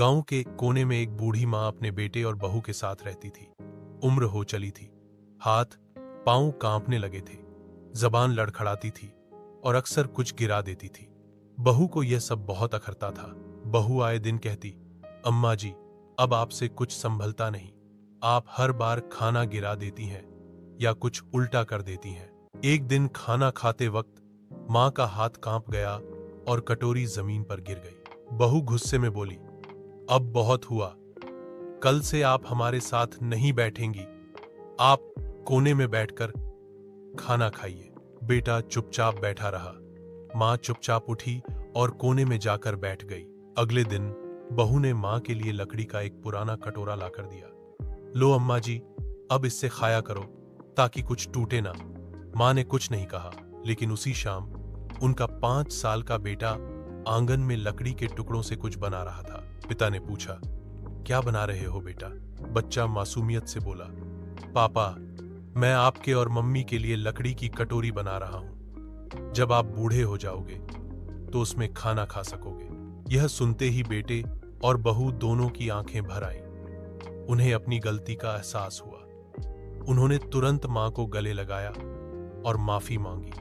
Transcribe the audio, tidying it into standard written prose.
गांव के कोने में एक बूढ़ी माँ अपने बेटे और बहू के साथ रहती थी। उम्र हो चली थी, हाथ पांव कांपने लगे थे, जबान लड़खड़ाती थी और अक्सर कुछ गिरा देती थी। बहू को यह सब बहुत अखरता था। बहू आए दिन कहती, अम्मा जी, अब आपसे कुछ संभलता नहीं। आप हर बार खाना गिरा देती हैं या कुछ उल्टा कर देती हैं। एक दिन खाना खाते वक्त माँ का हाथ कांप गया और कटोरी जमीन पर गिर गई। बहू गुस्से में बोली, अब बहुत हुआ, कल से आप हमारे साथ नहीं बैठेंगी। आप कोने में बैठकर खाना खाइए। बेटा चुपचाप बैठा रहा। माँ चुपचाप उठी और कोने में जाकर बैठ गई। अगले दिन बहू ने माँ के लिए लकड़ी का एक पुराना कटोरा लाकर दिया। लो अम्मा जी, अब इससे खाया करो ताकि कुछ टूटे ना। माँ ने कुछ नहीं कहा, लेकिन उसी शाम उनका 5 साल का बेटा आंगन में लकड़ी के टुकड़ों से कुछ बना रहा था। पिता ने पूछा, क्या बना रहे हो बेटा? बच्चा मासूमियत से बोला, पापा, मैं आपके और मम्मी के लिए लकड़ी की कटोरी बना रहा हूं। जब आप बूढ़े हो जाओगे तो उसमें खाना खा सकोगे। यह सुनते ही बेटे और बहू दोनों की आंखें भर आईं। उन्हें अपनी गलती का एहसास हुआ। उन्होंने तुरंत मां को गले लगाया और माफी मांगी।